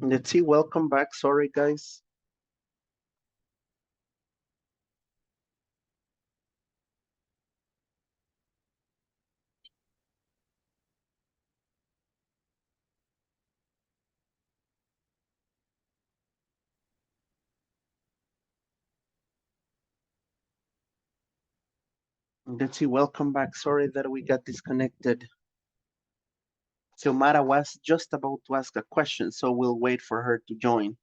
Let's see, welcome back. Sorry, guys. Let's see, welcome back. Sorry that we got disconnected. Xiomara was just about to ask a question, so we'll wait for her to join.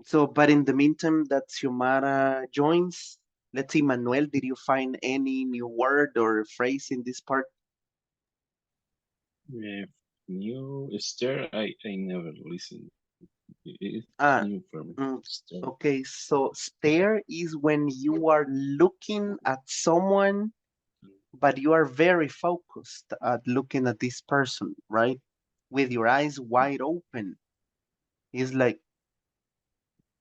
So, but in the meantime that Xiomara joins, let's see, Manuel, did you find any new word or phrase in this part? New stare, I never listened. It's Ah, new for me. mm, Stare. okay, so stare is when you are looking at someone, but you are very focused at looking at this person, right? With your eyes wide open. It's like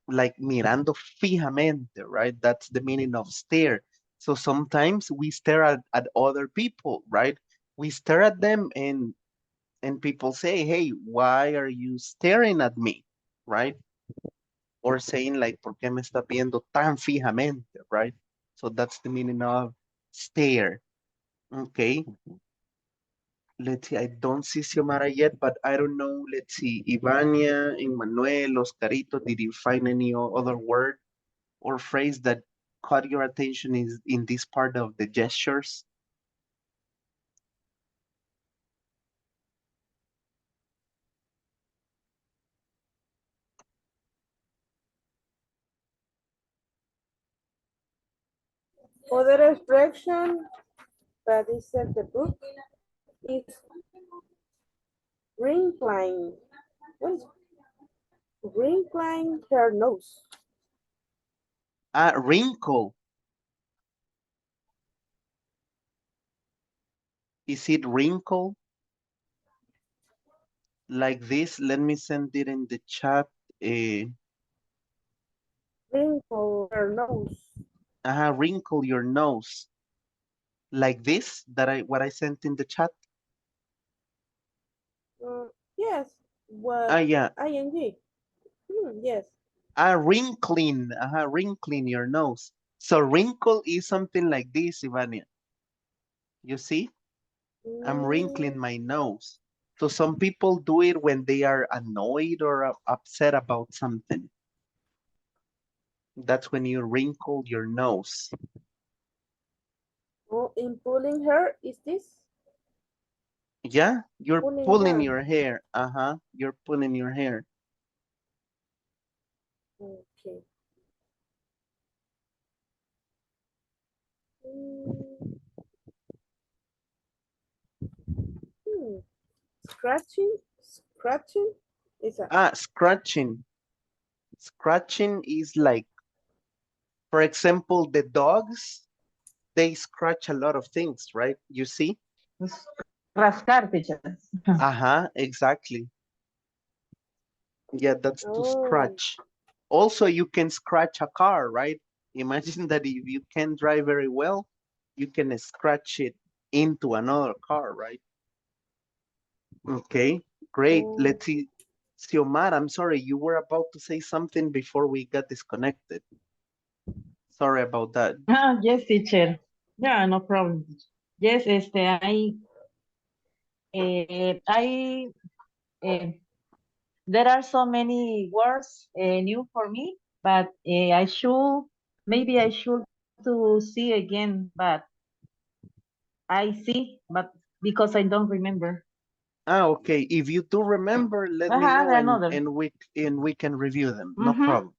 mirando fijamente, right? That's the meaning of stare. So sometimes we stare at other people, right? We stare at them and people say, hey, why are you staring at me? Right? Or saying like, ¿por qué me está viendo tan fijamente? Right? So that's the meaning of stare. Okay. Mhm. Let's see, I don't see Xiomara yet, but I don't know. Let's see, Ivania, Emmanuel, Oscarito, did you find any other word or phrase that caught your attention is in this part of the gestures? Other expression that is in the book is wrinkling. What is wrinkling her nose? Ah, wrinkle. Is it wrinkle? Like this? Let me send it in the chat. Uh, Wrinkle her nose. wrinkle your nose. Like this, that what I sent in the chat. Yes, what Yeah. ing? Yes. Wrinkling. Wrinkling your nose. So wrinkle is something like this, Ivania. You see? I'm wrinkling Mm, my nose. So some people do it when they are annoyed or upset about something. That's when you wrinkle your nose. oh, in pulling hair is this? Yeah, you're Pulling pulling hair. your hair. You're pulling your hair. Okay. Mm, hmm. Scratching. Scratching is a Scratching. Scratching is like, for example, the dogs, they scratch a lot of things, right? You see? Rascar, teacher. Exactly. Yeah, that's to oh scratch. Also, you can scratch a car, right? Imagine that if you can drive very well, you can scratch it into another car, right? Okay, great. oh. Let's see. Xiomara, I'm sorry, you were about to say something before we got disconnected. Sorry about that. Yes, teacher. Yeah, no problem. Yes, I, uh, there are so many words new for me, but maybe I should to see again, but I see, but because I don't remember. Okay. If you do remember, let me know The another. and we can review them. No Mm-hmm. problem.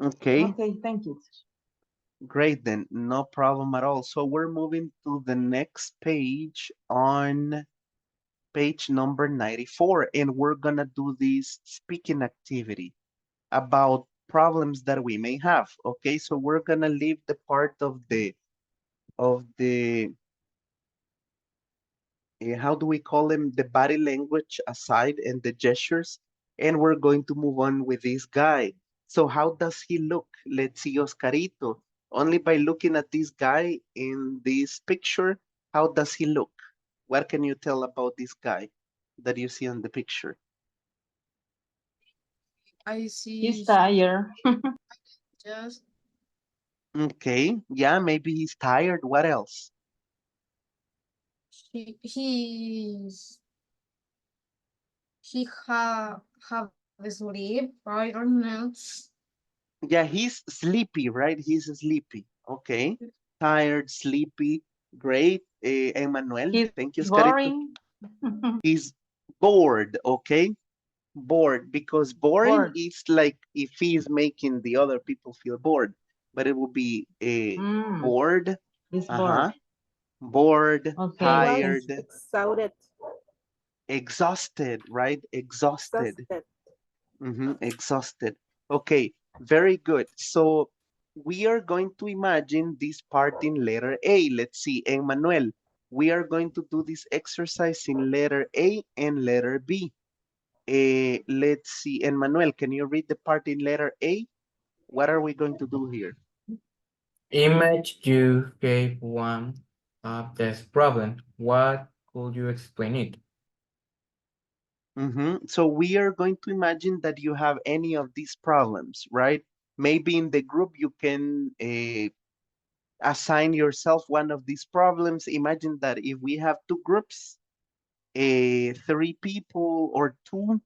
Okay. Okay, thank you. Great then, no problem at all. So we're moving to the next page on page number 94, and we're gonna do this speaking activity about problems that we may have. Okay, so we're gonna leave the part of the how do we call them, the body language aside and the gestures, and we're going to move on with this guy. So how does he look? Let's see, Oscarito. Only by looking at this guy in this picture, how does he look? What can you tell about this guy that you see on the picture? I see He's tired. just Okay, yeah, maybe he's tired. What else? he's he have sleep. I don't know. Yeah, he's sleepy, right? He's sleepy. Okay, tired, sleepy. Great. Emmanuel, He's thank you, Oscarito. boring. He's bored, okay? Bored, because boring Bored. is like if he's making the other people feel bored, but it would be Mm, bored, he's uh-huh, bored. bored, He Okay, was okay. tired, exhausted. exhausted, right? Exhausted. Exhausted. Exhausted. Okay, very good. So we are going to imagine this part in letter A. Let's see, Emmanuel, we are going to do this exercise in letter A and letter B. Let's see, Emmanuel, can you read the part in letter A? What are we going to do here? Image you gave one of this problem. What could you explain it? So we are going to imagine that you have any of these problems, right? Maybe in the group you can assign yourself one of these problems. Imagine that if we have two groups, three people or two,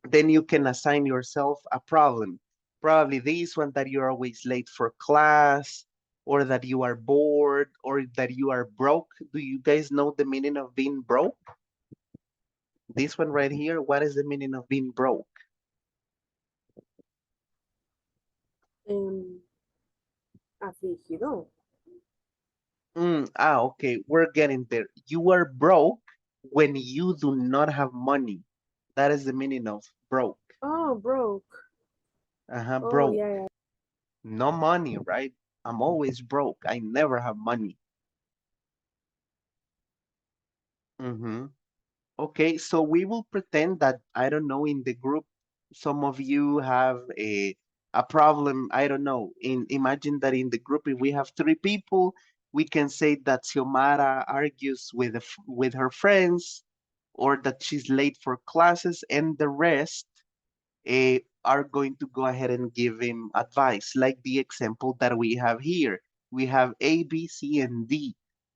then you can assign yourself a problem. Probably this one, that you're always late for class, or that you are bored, or that you are broke. Do you guys know the meaning of being broke? This one right here, what is the meaning of being broke? Um, afligido. Okay, we're getting there. You are broke when you do not have money. That is the meaning of broke. Oh, broke. Oh, Broke. yeah, yeah. No money, right? I'm always broke. I never have money. Mm-hmm. Okay, so we will pretend that, I don't know, in the group, some of you have a problem. I don't know. Imagine that in the group, if we have three people, we can say that Xiomara argues with her friends, or that she's late for classes, and the rest are going to go ahead and give him advice, like the example that we have here. We have A, B, C, and D.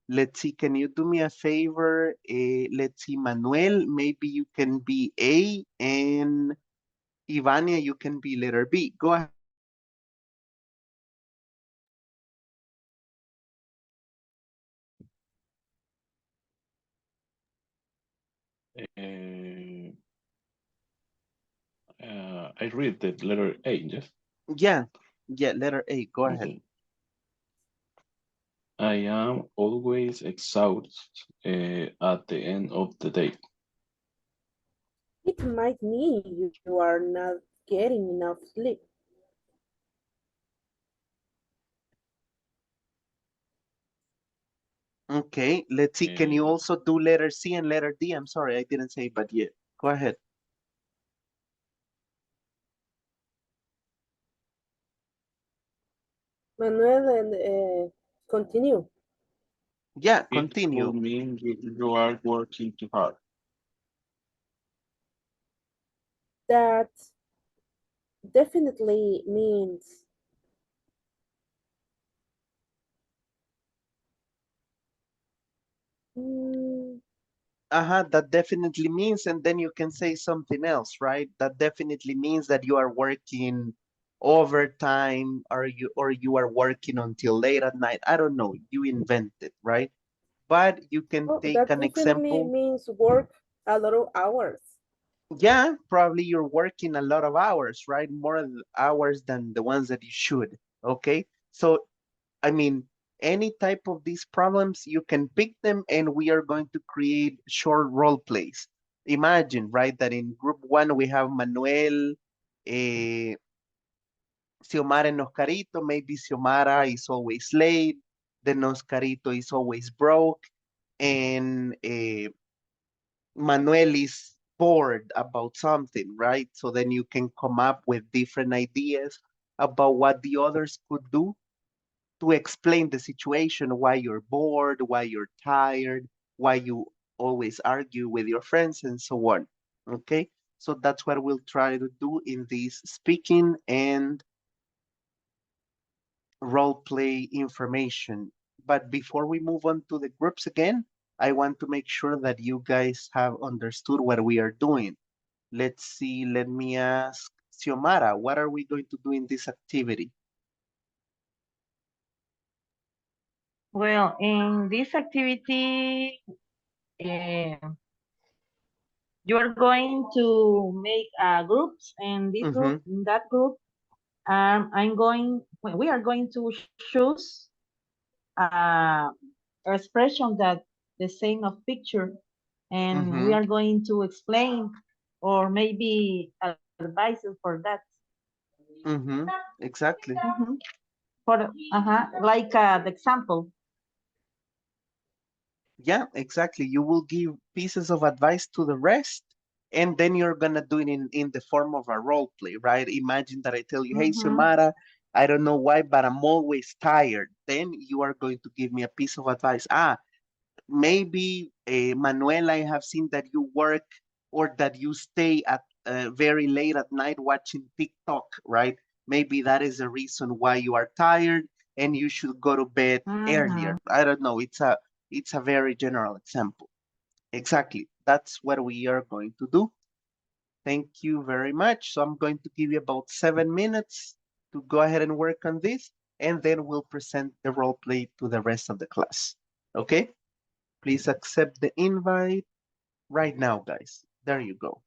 Let's see, can you do me a favor? Let's see, Manuel, maybe you can be A, and Ivania, you can be letter B. Go ahead. Uh, I read the letter A, yes? Yeah, yeah, letter A, go ahead. Okay. I am always exhausted at the end of the day. It might mean you are not getting enough sleep. Okay, let's see, can you Uh, also do letter C and letter D? I'm sorry, I didn't say, but yeah, go ahead. Manuel, and continue. Yeah, it continue. could mean you are working too hard. That definitely means mm, That definitely means, and then you can say something else, right? That definitely means that you are working overtime, or you are working until late at night. I don't know, you invent it, right? But you can oh, take that an definitely example. means work a lot of hours. Yeah, probably you're working a lot of hours, right? More hours than the ones that you should. Okay. So I mean, any type of these problems, you can pick them, and we are going to create short role plays. Imagine, right, that in group one we have Manuel, eh, Xiomara, and Oscarito. Maybe Xiomara is always late, then Oscarito is always broke, and Manuel is bored about something, right? So then you can come up with different ideas about what the others could do to explain the situation, why you're bored, why you're tired, why you always argue with your friends and so on. Okay, so that's what we'll try to do in this speaking and role play information. But before we move on to the groups again, I want to make sure that you guys have understood what we are doing. Let's see, let me ask Xiomara, what are we going to do in this activity? Well, in this activity, uh, you are going to make groups, and this group, Mm-hmm, in that group, we are going to choose uh, expression that the same of picture, and we mm-hmm, are going to explain or maybe advices for that. mm-hmm, exactly. Mhm. For like the example. Yeah, exactly. You will give pieces of advice to the rest, and then you're gonna do it in the form of a role play, right? Imagine that I tell you, hey, Mm-hmm. Xiomara, I don't know why, but I'm always tired. Then you are going to give me a piece of advice. Maybe Manuel, I have seen that you work or that you stay at very late at night watching TikTok, right? Maybe that is the reason why you are tired and you should go to bed Mm-hmm. earlier. I don't know. It's a very general example. Exactly. That's what we are going to do. Thank you very much. So I'm going to give you about 7 minutes to go ahead and work on this, and then we'll present the role play to the rest of the class. Okay? Please accept the invite right now, guys. There you go.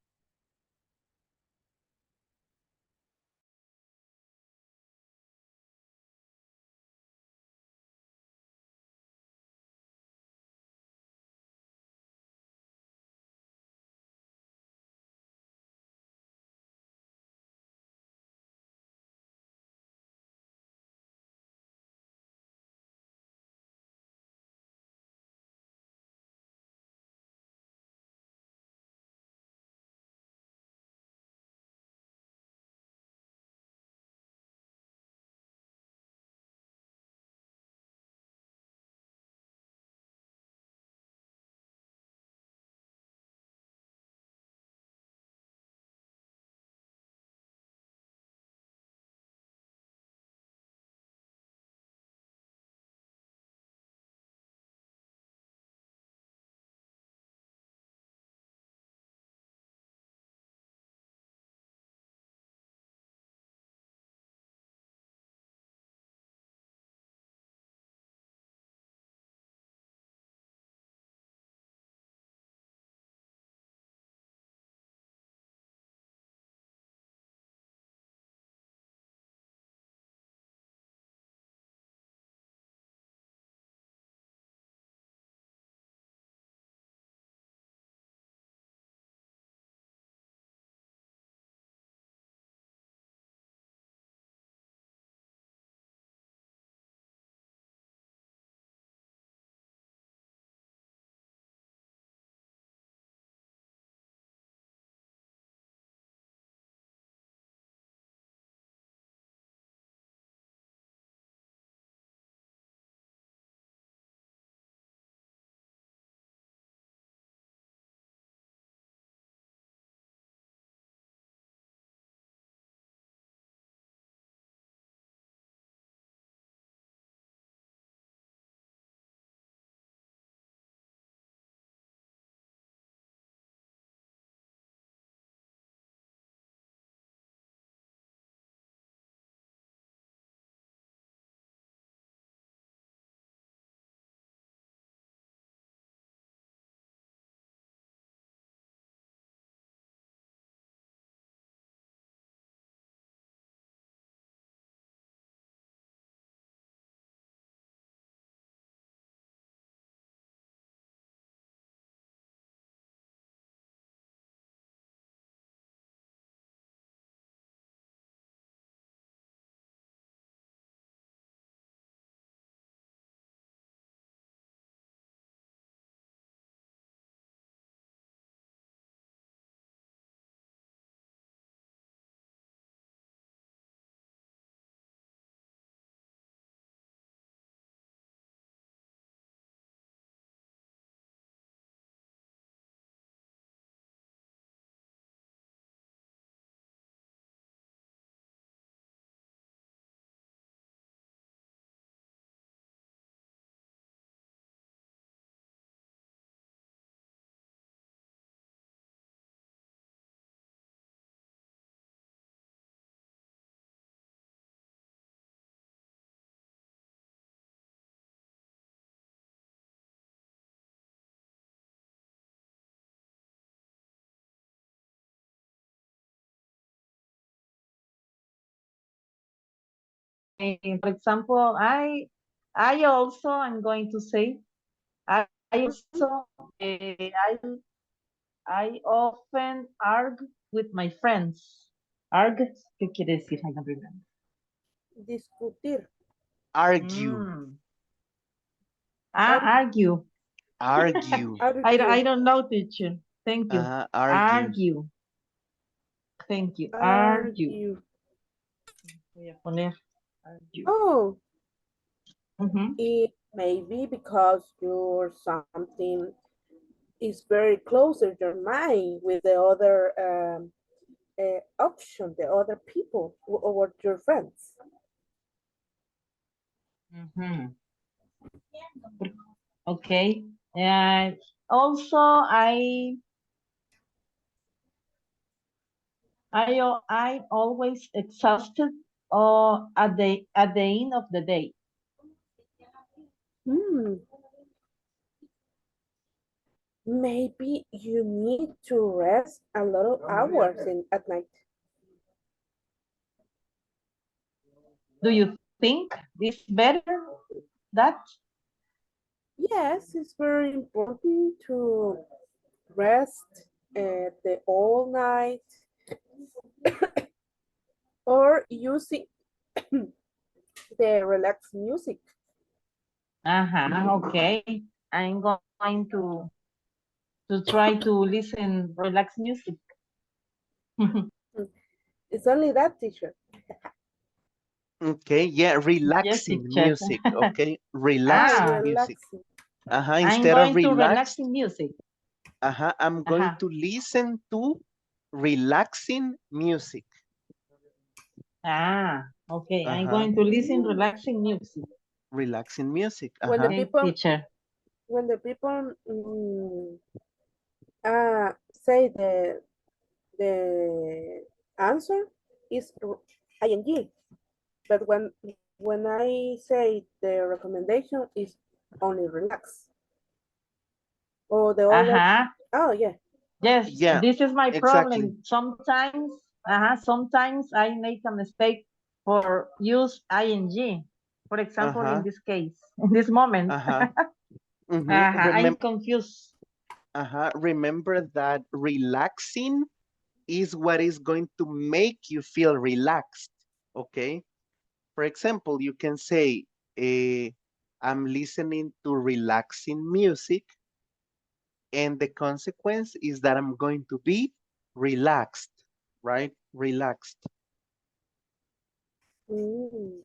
for example, I also I'm going to say I also I often argue with my friends. Argue, ¿qué quiere decir? I don't remember. Discutir. Argue, Mm. Ar- Argue. argue, I argue. don't know, teacher. Thank you. argue. Argue. Thank you. Argue. Argue. Voy a poner argue. Oh, Mhm. it may be because you're something is very closer your mind with the other option, the other people or your friends. Mhm. Okay. And also, I always exhausted or at the end of the day. Hmm, maybe you need to rest a lot of hours at night. Do you think this better? That? Yes, it's very important to rest the all night or using the relaxed music. Okay. I'm going to try to listen relaxed music. Hmm, it's only that, teacher. Okay, yeah, Yes, relaxing teacher. music. Okay, Ah, relaxing Ah, music. relaxing. I'm Instead of going to relaxed, relaxing music. I'm going Uh-huh. to listen to relaxing music. Okay. I'm Uh-huh, going to listen Mm. relaxing music. relaxing music. When the Okay, people teacher. when the people say the answer is ing, but when I say the recommendation is only relax or the other. Uh-huh. Oh yeah. Yes, Yeah, this is my exactly. problem. Sometimes I make a mistake for use ing. For example, in Uh-huh, this case, in this moment, uh-huh. Mm-hmm. I'm confused. Remember that relaxing is what is going to make you feel relaxed. Okay. For example, you can say, I'm listening to relaxing music, and the consequence is that I'm going to be relaxed, right? Relaxed. Mm.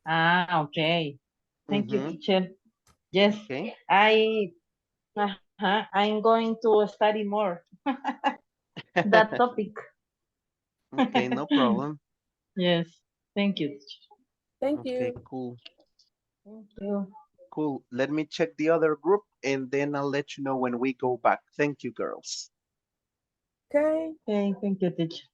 Okay. Thank you, Mm-hmm. teacher. Yes, Okay. I, I'm going to study more that topic. Okay, no problem. Yes, thank you, teacher. Thank Okay, you. cool. Thank you. Cool. Let me check the other group and then I'll let you know when we go back. Thank you, girls. Okay. Okay, thank you, teacher.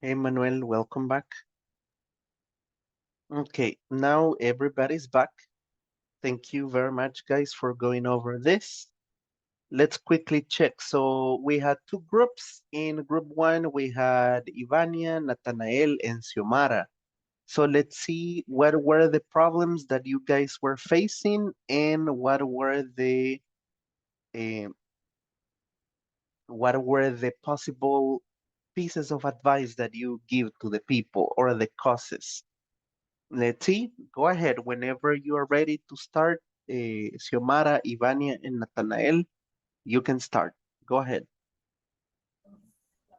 Hey, Manuel, welcome back. Okay, now everybody's back. Thank you very much, guys, for going over this. Let's quickly check. So we had two groups. In group one, we had Ivania, Nathanael, and Xiomara. So let's see what were the problems that you guys were facing and uh, what were the possible pieces of advice that you give to the people or the causes. Let's see. Go ahead whenever you are ready to start. Xiomara, Ivania, and Nathanael, you can start. Go ahead.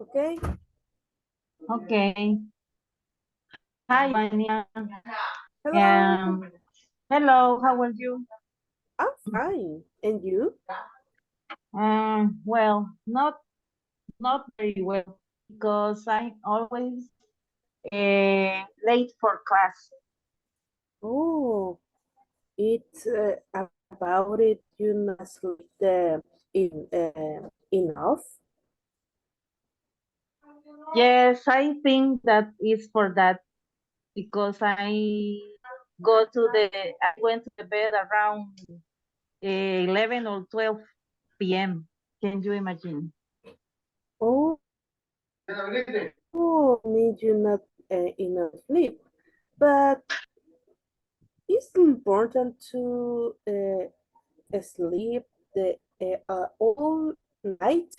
Okay. Okay. Hi, Vania. Hello. Hello, how are you? I'm fine. And you? Well, not very well because I'm always late for class. Oh, it's about it. You not sleep enough. Yes, I think that is for that because I went to the bed around 11 or 12 p.m. Can you imagine? Oh, need you not enough sleep. But it's important to sleep all night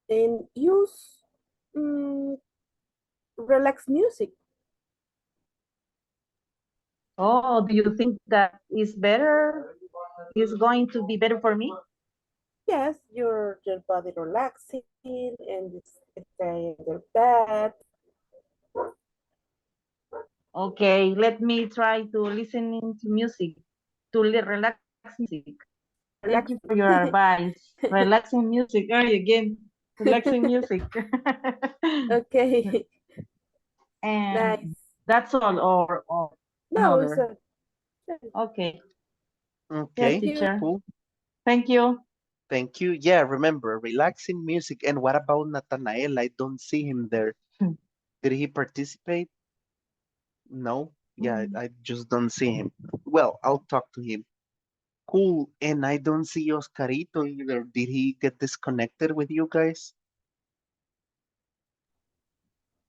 and use mm, relax music. Oh, do you think that is better? Is going to be better for me? Yes, your body relaxing and stay in the bed. Okay, let me try to listening to music, to relaxing music. Thank Relax. you for your advice. Relaxing music. Oh, again, relaxing music. Okay, And nice. that's all, or No, it's another. a Okay. Yes, thank Okay, you. teacher. cool. Thank you. Thank you. Yeah, remember, relaxing music. And what about Nathanael? I don't see him there. Did he participate? No. Yeah, I just don't see him. Well, I'll talk to him. Cool. And I don't see Oscarito either. Did he get disconnected with you guys?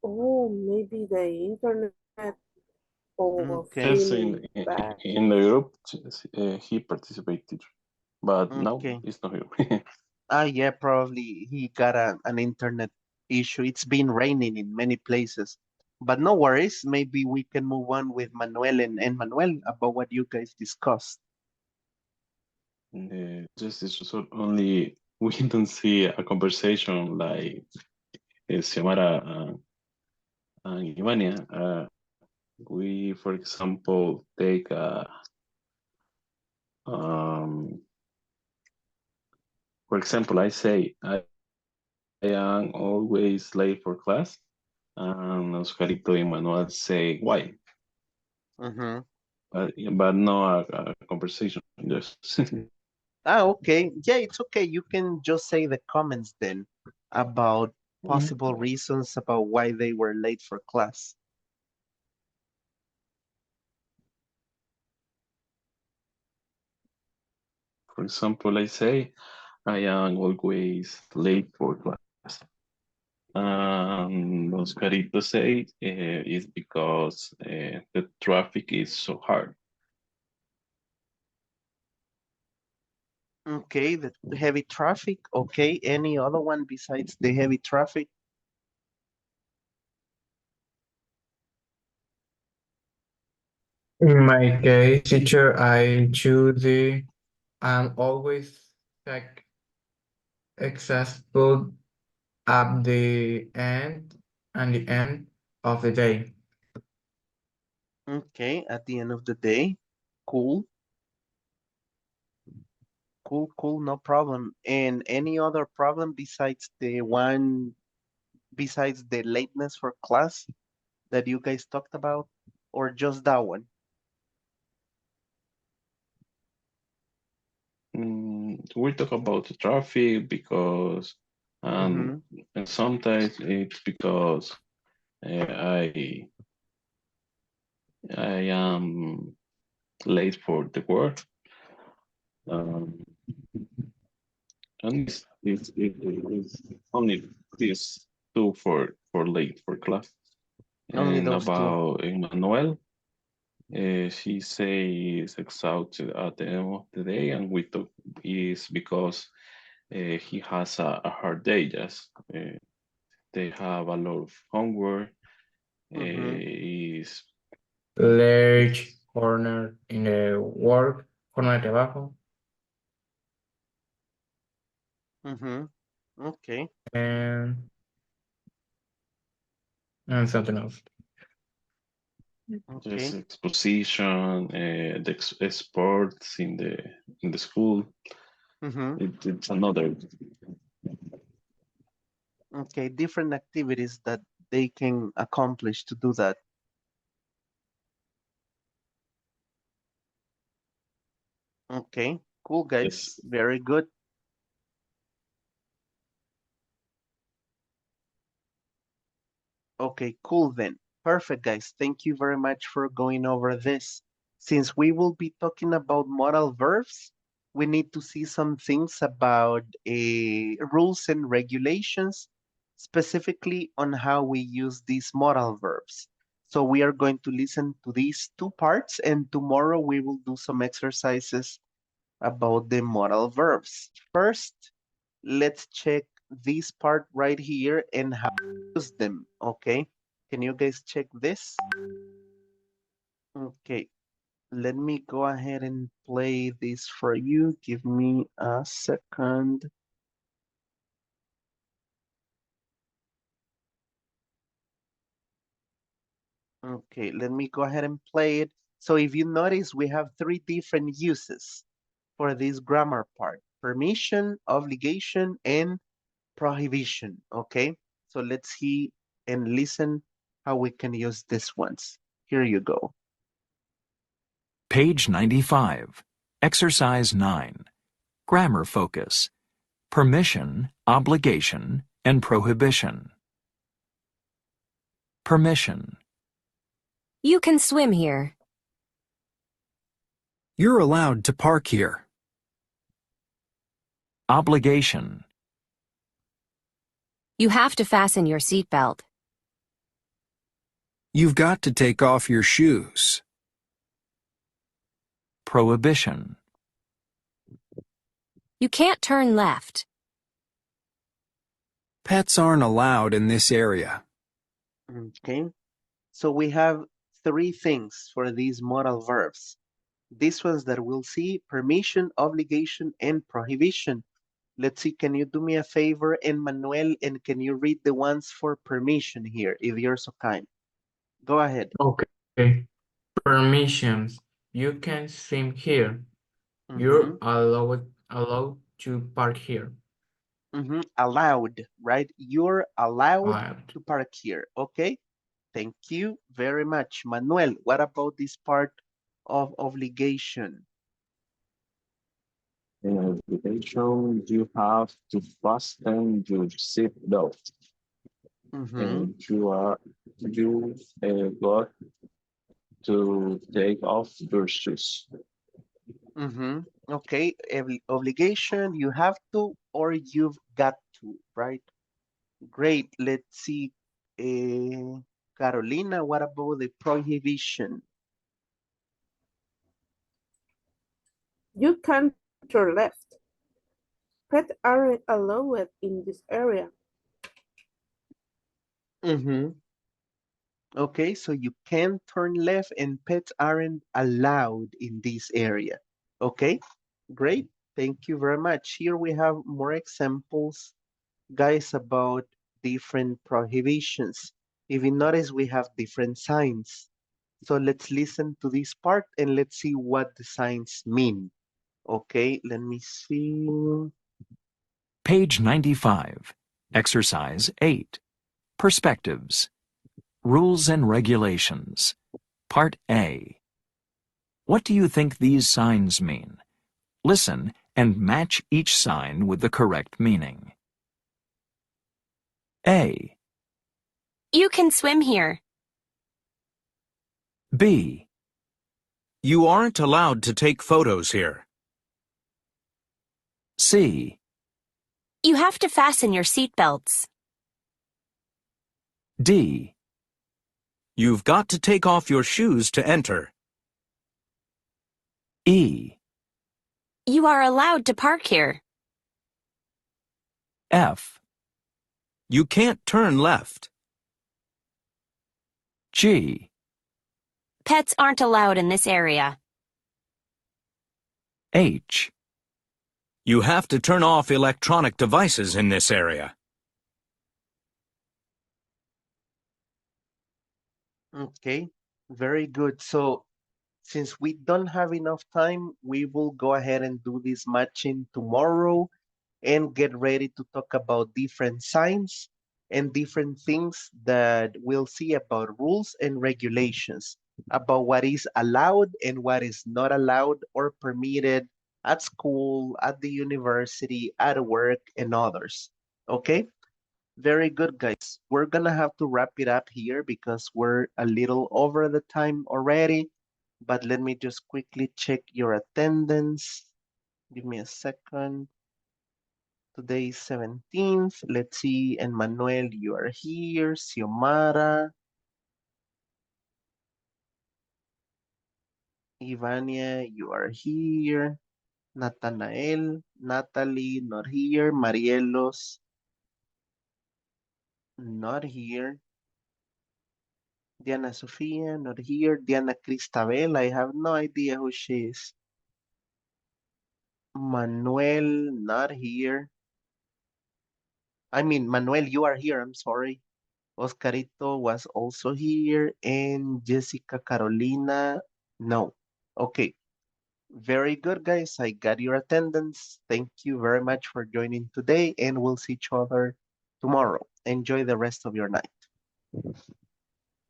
Oh, maybe the internet of Okay. Yes, him bad. in the group, he participated, but now Okay. it's not here. Yeah, probably he got an internet issue. It's been raining in many places. But no worries. Maybe we can move on with Manuel and Manuel about what you guys discussed. Just is so only we don't see a conversation like Xiomara and Ivania. We, for example, take um, for example, I say I am always late for class, and Oscarito and Manuel say why, Mm-hmm. but no a conversation. Just Okay. Yeah, it's okay. You can just say the comments then about possible reasons about why they were late for class. for example, I say I am always late for class. Oscarito said it's because the traffic is so hard. Okay, the heavy traffic. Okay, any other one besides the heavy traffic? In my case, teacher, I choose the I'm always like accessible at the end of the day. Okay, at the end of the day. Cool, cool, no problem. And any other problem besides the lateness for class that you guys talked about, or just that one? We talk about the traffic because, Mm-hmm. and sometimes it's because I am late for the work. Um, and it's only these two for late for class. Only And those two. about Emmanuel, she says exhausted at the end of the day, and we talk is because he has a hard day. Yes, they have a lot of homework. Mm-hmm. Is Large corner in the work, corner de trabajo, Mm-hmm. Okay. and and something else. just Okay. exposition, the sports in the school. Mm-hmm. It's another. Okay. Different activities that they can accomplish to do that. Okay. Cool, guys. Yes. Very good. Okay, cool then. Perfect, guys. Thank you very much for going over this. Since we will be talking about modal verbs, we need to see some things about rules and regulations, specifically on how we use these modal verbs. So we are going to listen to these two parts, and tomorrow we will do some exercises about the modal verbs. First, let's check this part right here and how to use them, okay? Can you guys check this? Okay, let me go ahead and play this for you. Give me a second. Okay, let me go ahead and play it. So if you notice, we have three different uses for this grammar part: permission, obligation, and prohibition, okay? So let's see and listen how we can use these ones. Here you go. Page 95. Exercise 9. Grammar focus. Permission, obligation, and prohibition. Permission. You can swim here. You're allowed to park here. Obligation. You have to fasten your seatbelt. You've got to take off your shoes. Prohibition. You can't turn left. Pets aren't allowed in this area. Okay, so we have three things for these modal verbs. These ones that we'll see: permission, obligation, and prohibition. Let's see, can you do me a favor, Emmanuel, and can you read the ones for permission here, if you're so kind? Go ahead. Okay. Permissions. You can swim here. Mm-hmm. You're allowed to park here. Mm-hmm. Allowed, right? You're allowed Allowed. to park here. Okay, thank you very much. Manuel, what about this part of obligation? In education, you have to fasten your seat belt, Mm-hmm. and you got to take off your shoes. Mm-hmm. Okay, obligation, you have to or you've got to, right? Great. Let's see. Carolina, what about the prohibition? You can turn left. Pets aren't allowed in this area. Mm-hmm. Okay, so you can turn left and pets aren't allowed in this area. Okay, great. Thank you very much. Here we have more examples, guys, about different prohibitions. If you notice, we have different signs. So let's listen to this part and let's see what the signs mean. Okay, let me see. Page 95. Exercise 8. Perspectives. Rules and regulations. Part A. What do you think these signs mean? Listen and match each sign with the correct meaning. A. You can swim here. B. You aren't allowed to take photos here. C. You have to fasten your seatbelts. D. You've got to take off your shoes to enter. E. You are allowed to park here. F. You can't turn left. G. Pets aren't allowed in this area. H. You have to turn off electronic devices in this area. Okay, very good. So since we don't have enough time, we will go ahead and do this matching tomorrow and get ready to talk about different signs and different things that we'll see about rules and regulations, about what is allowed and what is not allowed or permitted at school, at the university, at work, and others. Okay? Very good, guys. We're gonna have to wrap it up here because we're a little over the time already, but let me just quickly check your attendance. Give me a second. Today is 17th. Let's see. And Manuel, you are here. Xiomara. Ivania, you are here. Nathanael, Natalie, not here. Marielos, not here. Diana Sofia, not here. Diana Cristabel, I have no idea who she is. Manuel, not here. I mean, Manuel, you are here. I'm sorry. Oscarito was also here. And Jessica Carolina, no. Okay. Very good, guys. I got your attendance. Thank you very much for joining today, and we'll see each other tomorrow. Enjoy the rest of your night.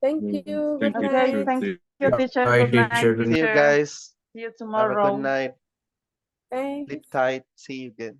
Thank you. Good Thank you, Okay, night. thank teacher. you, teacher. Bye, Good night, teacher. Good See you teacher. guys. See you Have a good tomorrow. night. Thanks. Sleep tight. See you again.